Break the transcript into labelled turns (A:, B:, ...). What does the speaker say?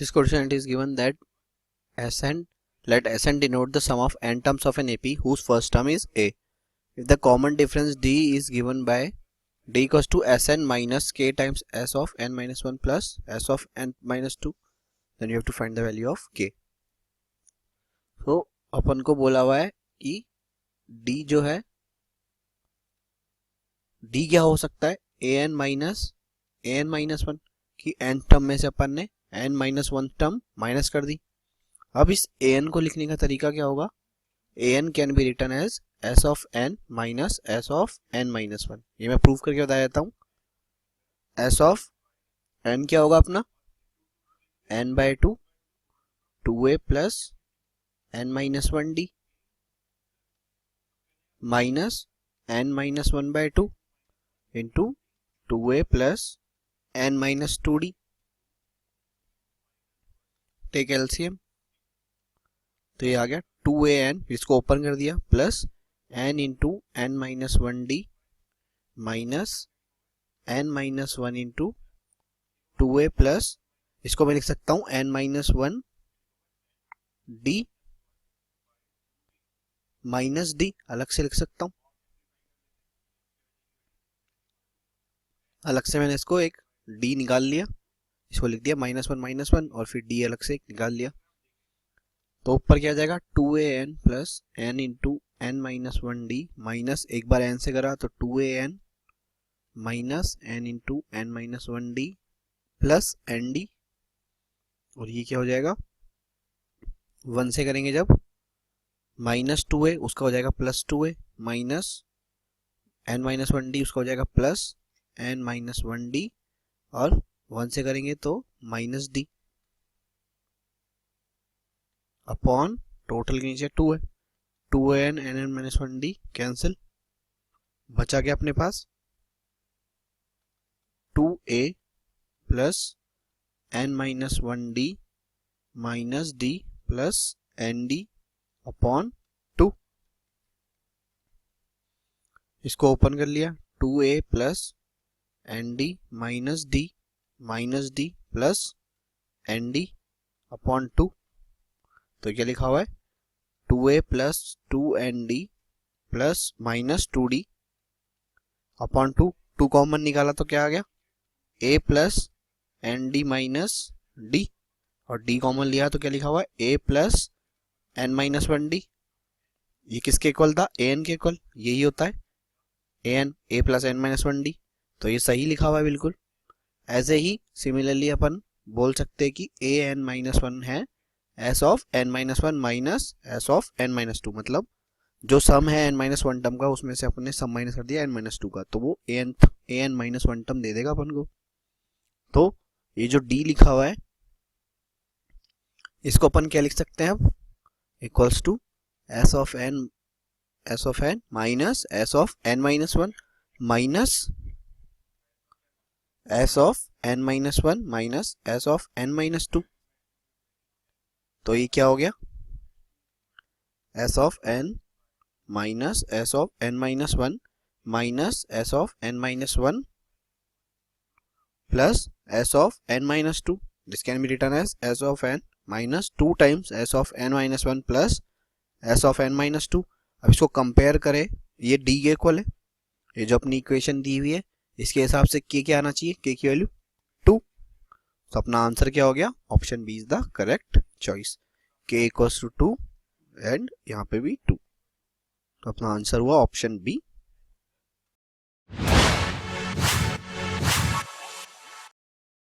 A: This quotient is given that Sn, let Sn denote the sum of n terms of an AP whose first term is A. If the common difference D is given by D equals to Sn minus K times S of n minus 1 plus S of n minus 2, then you have to find the value of K. तो अपन को बोला हुआ है कि D जो है, D क्या हो सकता है, an माइनस 1 की n टर्म में से अपन ने n माइनस 1 टर्म माइनस कर दी. अब इस an को लिखने का तरीका क्या होगा, an can be written as s of n minus s of n minus 1. ये मैं प्रूव करके बता देता हूँ. s of n क्या होगा अपना, n by 2 2a plus n minus 1d minus n minus 1 by 2 into 2a plus n minus 2d. Take LCM, तो ये आ गया 2an, इसको ओपन कर दिया, plus n into n minus 1d minus n minus 1 into 2a plus, इसको मैं लिख सकता हूँ n minus 1 d minus d, अलग से लिख सकता हूँ. अलग से मैंने इसको एक d निकाल लिया, इसको लिख दिया माइनस 1 और फिर d अलग से एक निकाल लिया. तो ऊपर क्या आ जाएगा 2an plus n into n minus 1d minus, एक बार n से करा तो 2an minus n into n minus 1d plus nd, और ये क्या हो जाएगा 1 से करेंगे जब माइनस 2a, उसका हो जाएगा plus 2a minus n minus 1d, उसका हो जाएगा प्लस n माइनस 1d, और 1 से करेंगे तो माइनस d अपॉन टोटल के नीचे 2 है, 2an n minus 1d cancel, बचा क्या अपने पास 2a plus n minus 1d minus d plus nd upon 2. इसको ओपन कर लिया, 2a plus nd minus d plus nd upon 2. तो क्या लिखा हुआ है 2a plus 2nd plus minus 2d upon 2. 2 common निकाला तो क्या आ गया a plus nd minus d, और d कॉमन लिया तो क्या लिखा हुआ है a plus n minus 1d. ये किसके इक्वल था, an के इक्वल, यही होता है an, a plus n minus 1d. तो ये सही लिखा हुआ है बिल्कुल. ऐसे ही सिमिलरली अपन बोल सकते हैं कि an माइनस 1 है s of n minus 1 minus s of n minus 2, मतलब जो सम है n माइनस 1 टर्म का उसमें से अपन ने सम माइनस कर दिया n माइनस 2 का, तो वो an माइनस 1 टर्म दे देगा अपन को. तो ये जो d लिखा हुआ है इसको अपन क्या लिख सकते हैं अब, equals to s of n minus s of n minus 1 minus s of n minus 1 minus s of n minus 2. तो ये क्या हो गया s of n minus s of n minus 1 minus s of n minus 1 plus s of n minus 2. This can be written as s of n minus 2 times s of n minus 1 plus s of n minus 2. अब इसको compare करें, ये d के equal है, ये जो अपनी equation दी हुई है इसके हिसाब से k क्या आना चाहिए, k की वैल्यू 2. तो अपना आंसर क्या हो गया, option B is the correct choice, k equals to 2 and यहाँ पे भी 2. तो अपना आंसर हुआ ऑप्शन बी